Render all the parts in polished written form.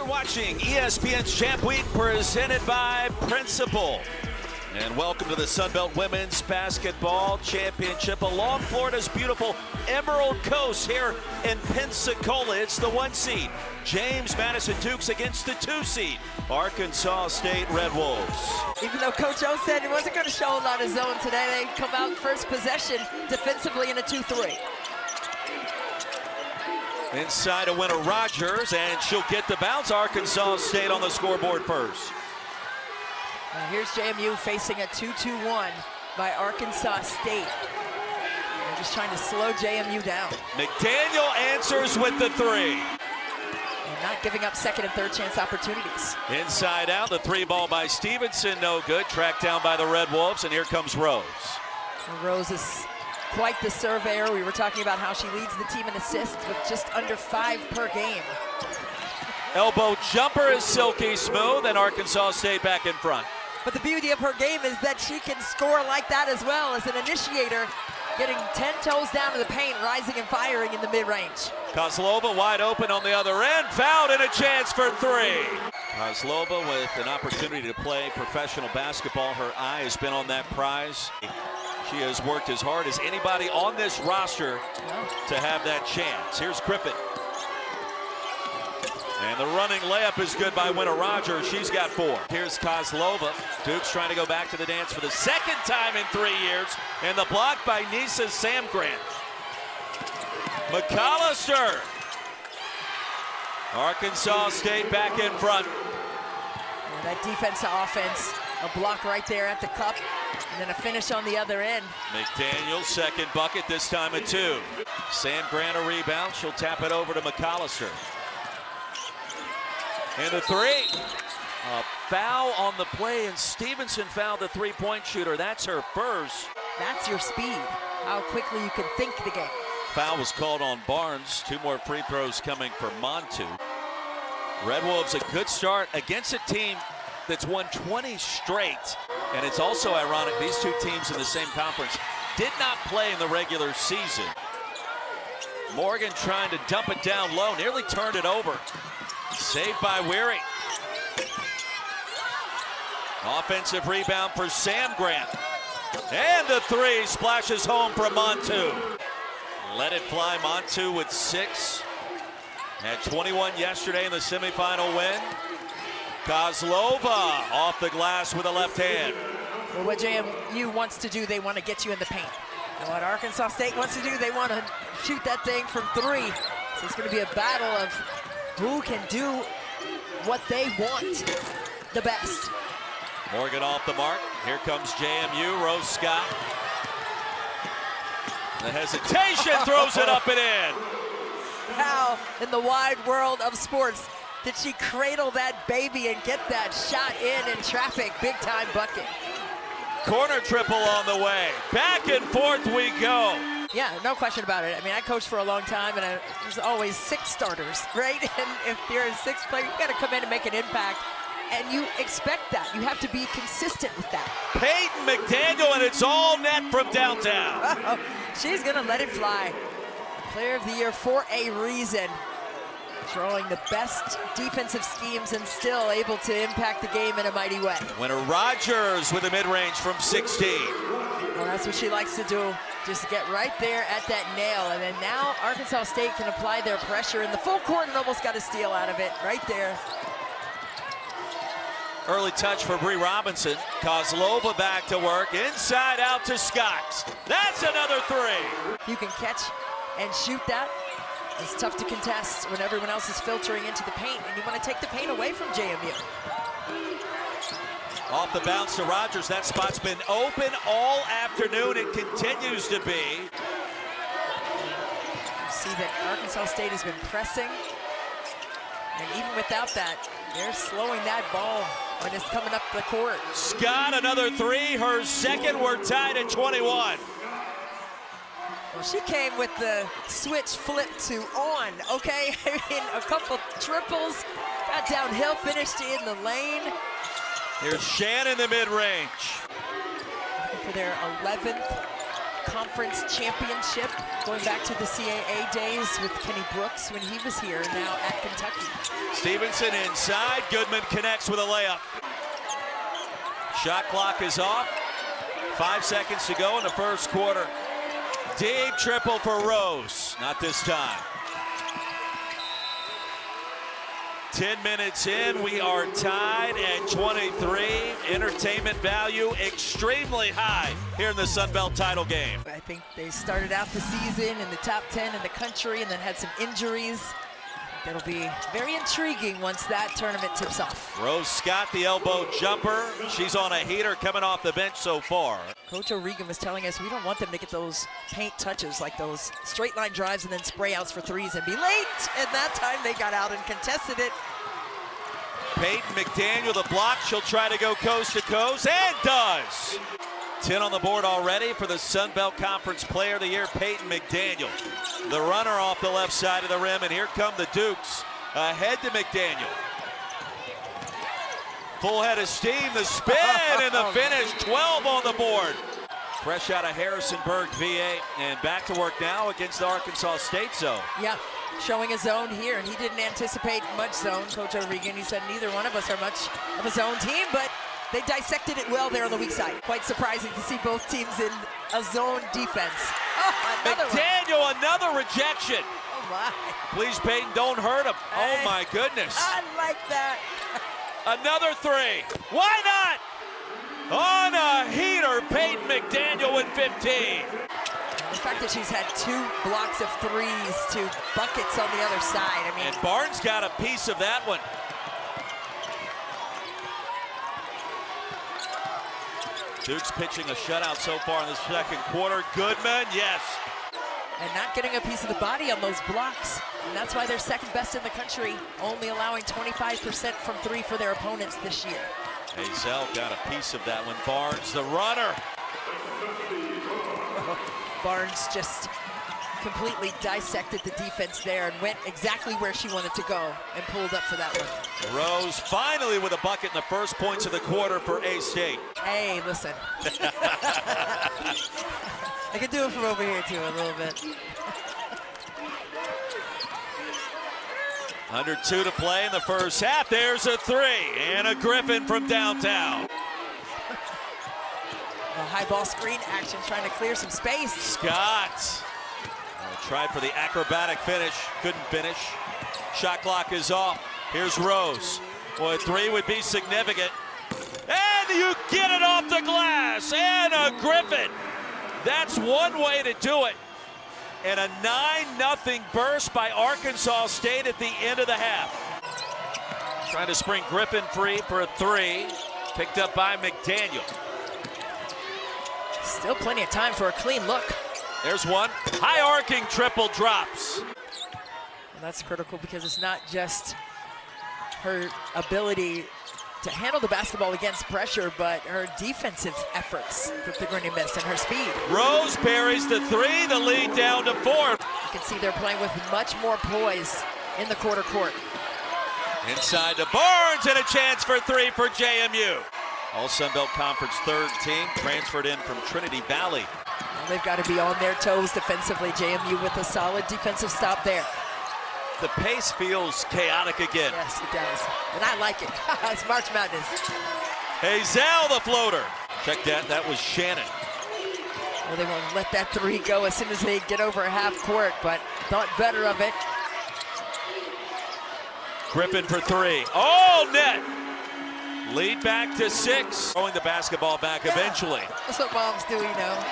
watching ESPN's Champ Week presented by Principal. And welcome to the Sunbelt Women's Basketball Championship along Florida's beautiful Emerald Coast here in Pensacola. It's the 1 seed, James Madison Dukes, against the 2 seed, Arkansas State Red Wolves. Even though Coach O said he wasn't going to show a lot of zone today, they come out first possession defensively in a 2-3. Inside a winner Rogers, and she'll get the bounce. Arkansas State on the scoreboard first. Now here's JMU facing a 2-2-1 by Arkansas State. They're just trying to slow JMU down. McDaniel answers with the 3. And not giving up second and third chance opportunities. Inside out, the 3 ball by Stevenson, no good. Tracked down by the Red Wolves, and here comes Rose. And Rose is quite the surveyor. We were talking about how she leads the team in assists with just under 5 per game. Elbow jumper is silky smooth, and Arkansas State back in front. But the beauty of her game is that she can score like that as well as an initiator, getting 10 toes down to the paint, rising and firing in the mid-range. Kozlova wide open on the other end, fouled, and a chance for 3. Kozlova with an opportunity to play professional basketball. Her eye has been on that prize. She has worked as hard as anybody on this roster to have that chance. Here's Griffin. And the running layup is good by Winter Rogers. She's got 4. Here's Kozlova. Dukes trying to go back to the dance for the second time in 3 years. And the block by Nisa Sam Grant. McAllister. Arkansas State back in front. And that defense to offense. A block right there at the cup. And then a finish on the other end. McDaniel, second bucket, this time at 2. Sam Grant a rebound. She'll tap it over to McAllister. And the 3. A foul on the play, and Stevenson fouled the 3-point shooter. That's her first. That's your speed, how quickly you can think the game. Foul was called on Barnes. 2 more free throws coming for Montu. Red Wolves a good start against a team that's won 20 straight. And it's also ironic, these 2 teams in the same conference did not play in the regular season. Morgan trying to dump it down low, nearly turned it over. Saved by Weary. Offensive rebound for Sam Grant. And the 3 splashes home from Montu. Let it fly, Montu with 6. Had 21 yesterday in the semifinal win. Kozlova off the glass with a left hand. Well, what JMU wants to do, they want to get you in the paint. And what Arkansas State wants to do, they want to shoot that thing from 3. So it's going to be a battle of who can do what they want the best. Morgan off the mark. Here comes JMU, Rose Scott. The hesitation throws it up and in. How in the wide world of sports did she cradle that baby and get that shot in traffic? Big time bucket. Corner triple on the way. Back and forth we go. Yeah, no question about it. I mean, I coached for a long time, and there's always 6 starters, right? And if you're a 6th player, you got to come in and make an impact, and you expect that. You have to be consistent with that. Peyton McDaniel, and it's all net from downtown. She's going to let it fly. Player of the year for a reason. Throwing the best defensive schemes and still able to impact the game in a mighty way. Winner Rogers with a mid-range from 16. Well, that's what she likes to do. Just get right there at that nail. And then now Arkansas State can apply their pressure in the full court and almost got a steal out of it right there. Early touch for Bree Robinson. Kozlova back to work. Inside out to Scott. That's another 3. You can catch and shoot that. It's tough to contest when everyone else is filtering into the paint, and you want to take the paint away from JMU. Off the bounce to Rogers. That spot's been open all afternoon. It continues to be. See that Arkansas State has been pressing. And even without that, they're slowing that ball when it's coming up the court. Scott, another 3. Her second. We're tied at 21. Well, she came with the switch flip to on, okay? I mean, a couple triples, got downhill, finished in the lane. Here's Shannon in the mid-range. Looking for their 11th conference championship, going back to the CAA days with Kenny Brooks when he was here, now at Kentucky. Stevenson inside, Goodman connects with a layup. Shot clock is off. 5 seconds to go in the first quarter. Deep triple for Rose, not this time. 10 minutes in, we are tied at 23. Entertainment value extremely high here in the Sun Belt title game. I think they started out the season in the top 10 in the country and then had some injuries. It'll be very intriguing once that tournament tips off. Rose Scott, the elbow jumper. She's on a heater coming off the bench so far. Coach O'Regan was telling us we don't want them to get those paint touches, like those straight line drives and then spray outs for threes and be late. And that time they got out and contested it. Peyton McDaniel, the block. She'll try to go coast to coast and does. 10 on the board already for the Sun Belt Conference Player of the Year, Peyton McDaniel. The runner off the left side of the rim, and here come the Dukes. Ahead to McDaniel. Full head of steam, the spin, and the finish, 12 on the board. Fresh out of Harrisonburg, VA, and back to work now against the Arkansas State zone. Yeah, showing a zone here, and he didn't anticipate much zone, Coach O'Regan. He said neither one of us are much of a zone team, but they dissected it well there on the weak side. Quite surprising to see both teams in a zone defense. Oh, McDaniel, another rejection. Oh, my. Please, Peyton, don't hurt him. Oh, my goodness. I like that. Another three. Why not? On a heater, Peyton McDaniel with 15. The fact that she's had 2 blocks of threes to buckets on the other side. I mean, and Barnes got a piece of that one. Duke's pitching a shutout so far in the second quarter. Goodman, yes. And not getting a piece of the body on those blocks. And that's why they're second best in the country, only allowing 25% from 3 for their opponents this year. Hazel got a piece of that one. Barnes, the runner. Barnes just completely dissected the defense there and went exactly where she wanted to go and pulled up for that one. Rose finally with a bucket in the first points of the quarter for A-State. Hey, listen. I can do it from over here too a little bit. Under 2 to play in the first half. There's a 3. Anna Griffin from downtown. A high ball screen action, trying to clear some space. Scott tried for the acrobatic finish, couldn't finish. Shot clock is off. Here's Rose. Boy, 3 would be significant. And you get it off the glass. Anna Griffin. That's one way to do it. And a 9-0 burst by Arkansas State at the end of the half. Trying to spring Griffin free for a 3. Picked up by McDaniel. Still plenty of time for a clean look. There's one. High arcing triple drops. And that's critical because it's not just her ability to handle the basketball against pressure, but her defensive efforts that they're going to miss and her speed. Rose parries the 3, the lead down to 4. You can see they're playing with much more poise in the quarter court. Inside to Barnes and a chance for 3 for JMU. All Sun Belt Conference 3rd team transferred in from Trinity Valley. Well, they've got to be on their toes defensively. JMU with a solid defensive stop there. The pace feels chaotic again. Yes, it does. And I like it. It's March Madness. Hazel, the floater. Check that. That was Shannon. Well, they won't let that 3 go as soon as they get over half court, but thought better of it. Griffin for 3. Oh, net. Lead back to 6. Throwing the basketball back eventually. That's what moms do, you know.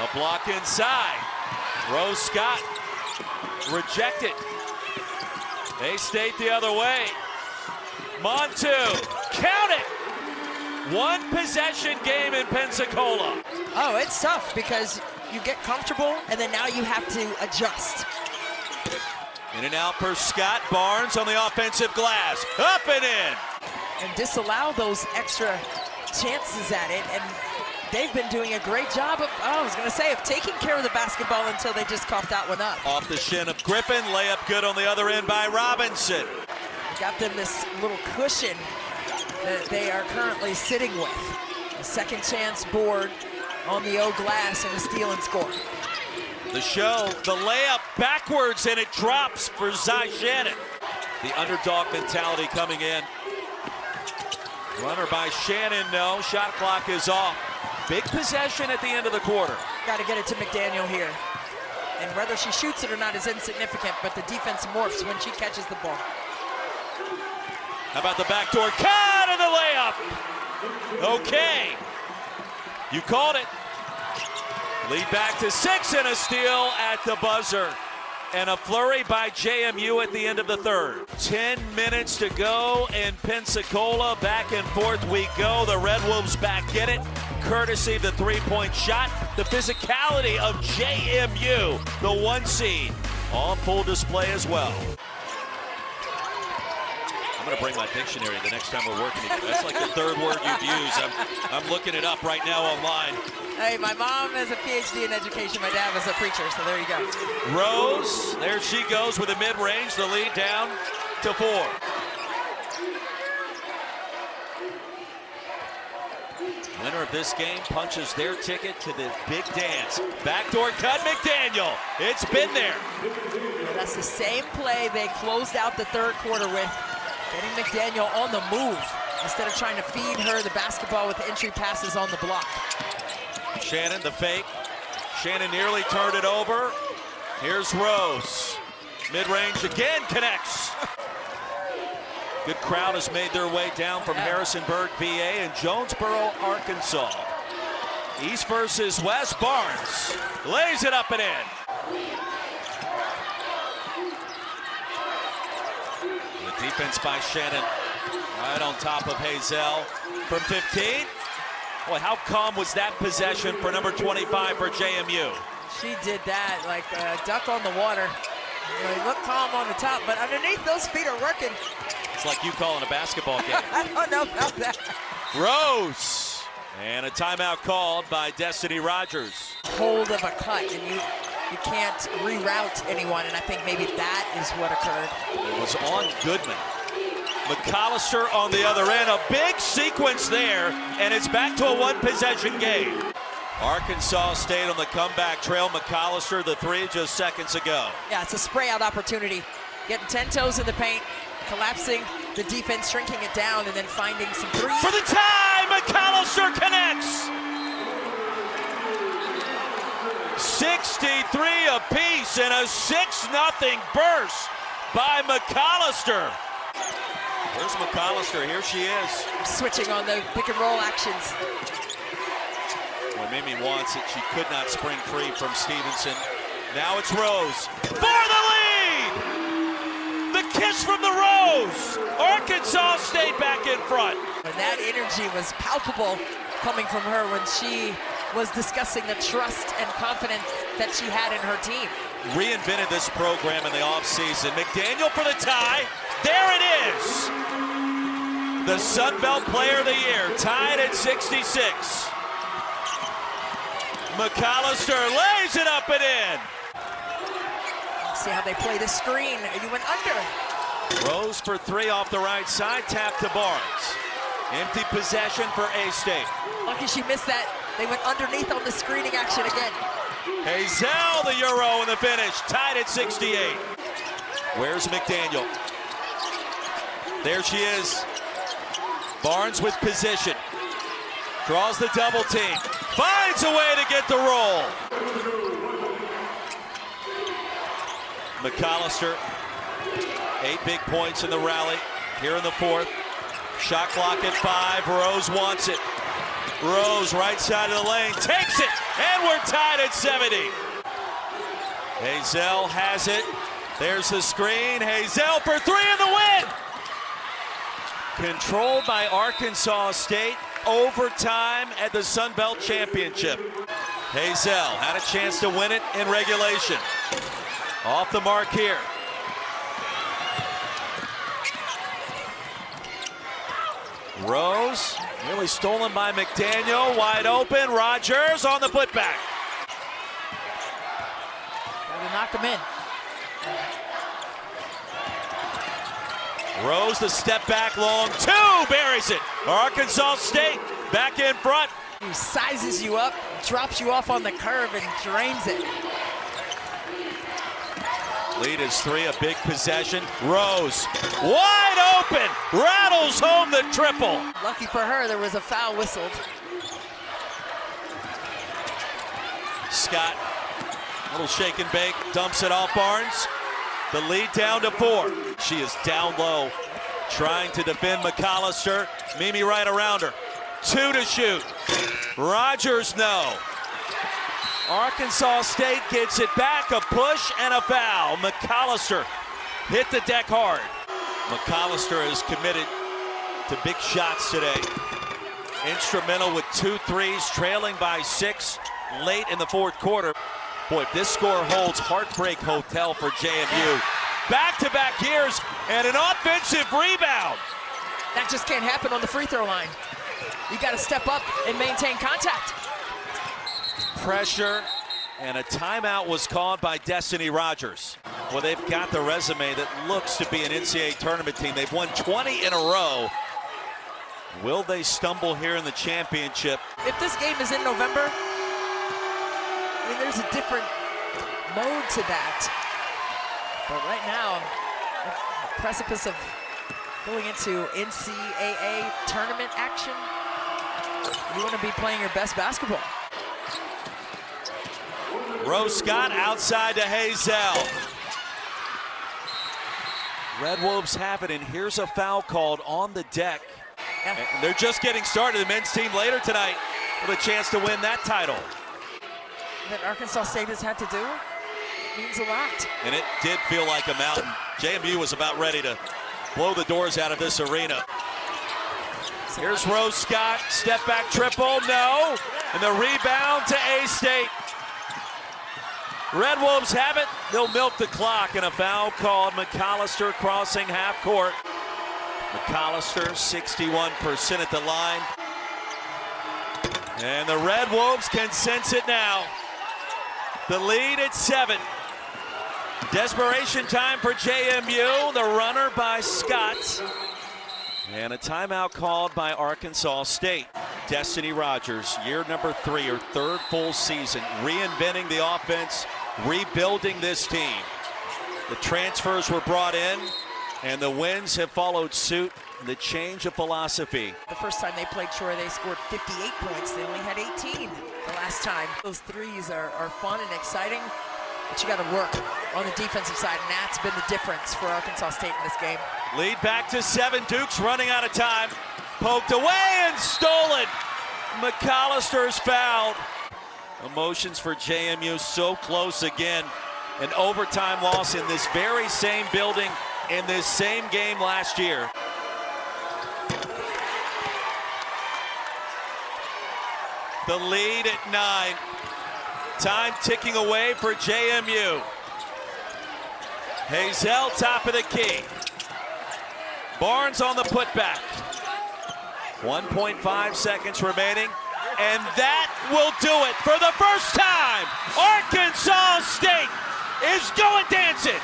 A block inside. Rose Scott rejected. A-State the other way. Montu, count it! 1 possession game in Pensacola. Oh, it's tough because you get comfortable and then now you have to adjust. In and out for Scott. Barnes on the offensive glass. Up and in. And disallow those extra chances at it. And they've been doing a great job of, of taking care of the basketball until they just coughed that one up. Off the shin of Griffin. Layup good on the other end by Robinson. Got them this little cushion that they are currently sitting with. A second chance board on the O glass and a steal and score. The show, the layup backwards, and it drops for Zy Shannon. The underdog mentality coming in. Runner by Shannon, no. Shot clock is off. Big possession at the end of the quarter. Got to get it to McDaniel here. And whether she shoots it or not is insignificant, but the defense morphs when she catches the ball. How about the backdoor cut and the layup? Okay. You called it. Lead back to 6 and a steal at the buzzer. And a flurry by JMU at the end of the third. 10 minutes to go in Pensacola. Back and forth we go. The Red Wolves back get it. Courtesy of the three-point shot. The physicality of JMU, the 1 seed, on full display as well. I'm going to bring my dictionary the next time we're working together. That's like the third word you've used. I'm looking it up right now online. Hey, my mom has a PhD in education. My dad was a preacher, so there you go. Rose, there she goes with a mid-range. The lead down to 4. Winner of this game punches their ticket to the big dance. Backdoor cut, McDaniel. It's been there. Yeah, that's the same play they closed out the third quarter with. Getting McDaniel on the move instead of trying to feed her the basketball with entry passes on the block. Shannon, the fake. Shannon nearly turned it over. Here's Rose. Mid-range again, connects. Good crowd has made their way down from Harrisonburg, VA, and Jonesboro, Arkansas. East versus West. Barnes lays it up and in. The defense by Shannon right on top of Hazel from 15. Boy, how calm was that possession for number 25 for JMU? She did that like a duck on the water. You know, he looked calm on the top, but underneath those feet are working. It's like you calling a basketball game. I don't know about that. Rose. And a timeout called by Destiny Rogers. Hold of a cut, and you can't reroute anyone, and I think maybe that is what occurred. It was on Goodman. McAllister on the other end. A big sequence there, and it's back to a one-possession game. Arkansas State on the comeback trail. McAllister, the 3 just seconds ago. Yeah, it's a spray-out opportunity. Getting 10 toes in the paint, collapsing the defense, shrinking it down, and then finding some threes. For the tie, McAllister connects. 63 apiece and a 6-0 burst by McAllister. There's McAllister, here she is. Switching on the pick and roll actions. When Mimi wants it, she could not spring free from Stevenson. Now it's Rose for the lead! The kiss from the Rose! Arkansas State back in front. And that energy was palpable coming from her when she was discussing the trust and confidence that she had in her team. Reinvented this program in the offseason. McDaniel for the tie. There it is! The Sun Belt Player of the Year, tied at 66. McAllister lays it up and in. See how they play the screen. You went under. Rose for 3 off the right side, tap to Barnes. Empty possession for A-State. Lucky she missed that. They went underneath on the screening action again. Hazel, the Euro in the finish, tied at 68. Where's McDaniel? There she is. Barnes with position. Draws the double team. Finds a way to get the roll. McAllister, 8 big points in the rally here in the fourth. Shot clock at 5. Rose wants it. Rose, right side of the lane, takes it, and we're tied at 70. Hazel has it. There's the screen. Hazel for 3 in the win. Controlled by Arkansas State. Overtime at the Sun Belt Championship. Hazel had a chance to win it in regulation. Off the mark here. Rose, nearly stolen by McDaniel, wide open. Rogers on the putback. Gotta knock him in. Rose, the step back long 2, buries it. Arkansas State back in front. He sizes you up, drops you off on the curve and drains it. Lead is 3, a big possession. Rose, wide open, rattles home the triple. Lucky for her, there was a foul whistled. Scott, little shake and bake, dumps it off Barnes. The lead down to 4. She is down low, trying to defend McAllister. Mimi right around her. 2 to shoot. Rogers, no. Arkansas State gets it back, a push and a foul. McAllister hit the deck hard. McAllister is committed to big shots today. Instrumental with 2 threes, trailing by 6 late in the 4th quarter. Boy, if this score holds, heartbreak hotel for JMU. Back-to-back years and an offensive rebound. That just can't happen on the free throw line. You got to step up and maintain contact. Pressure, and a timeout was called by Destiny Rogers. Well, they've got the resume that looks to be an NCAA tournament team. They've won 20 in a row. Will they stumble here in the championship? If this game is in November, I mean, there's a different mode to that. But right now, the precipice of going into NCAA tournament action, you want to be playing your best basketball. Rose Scott outside to Hazel. Red Wolves have it, and here's a foul called on the deck. Yeah. And they're just getting started. The men's team later tonight with a chance to win that title. That Arkansas State has had to do means a lot. And it did feel like a mountain. JMU was about ready to blow the doors out of this arena. Here's Rose Scott, step back triple, no. And the rebound to A-State. Red Wolves have it, they'll milk the clock, and a foul called. McAllister crossing half court. McAllister, 61% at the line. And the Red Wolves can sense it now. The lead at 7. Desperation time for JMU, the runner by Scott. And a timeout called by Arkansas State. Destiny Rogers, year number 3, her 3rd full season, reinventing the offense, rebuilding this team. The transfers were brought in, and the wins have followed suit. The change of philosophy. The first time they played Troy, they scored 58 points. They only had 18 the last time. Those threes are fun and exciting, but you got to work on the defensive side, and that's been the difference for Arkansas State in this game. Lead back to 7. Duke's running out of time. Poked away and stolen. McAllister's fouled. Emotions for JMU so close again. An overtime loss in this very same building in this same game last year. The lead at 9. Time ticking away for JMU. Hazel, top of the key. Barnes on the putback. 1.5 seconds remaining. And that will do it for the first time. Arkansas State is going dancing.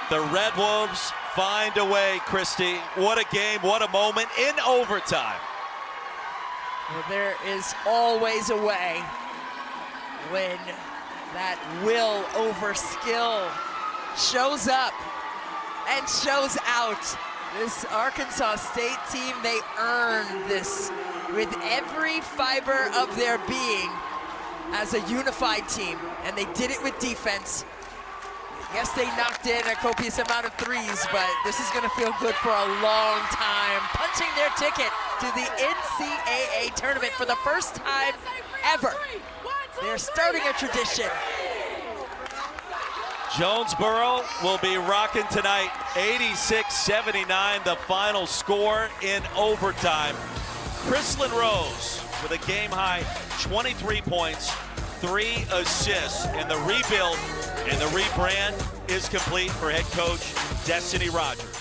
The Red Wolves find a way, Christy. What a game, what a moment in overtime. Well, there is always a way when that will over skill shows up and shows out. This Arkansas State team, they earned this with every fiber of their being as a unified team, and they did it with defense. Yes, they knocked in a copious amount of threes, but this is going to feel good for a long time. Punching their ticket to the NCAA tournament for the first time ever. They're starting a tradition. Jonesboro will be rocking tonight. 86-79, the final score in overtime. Chrislyn Rose with a game-high 23 points, 3 assists, and the rebuild and the rebrand is complete for head coach Destiny Rogers.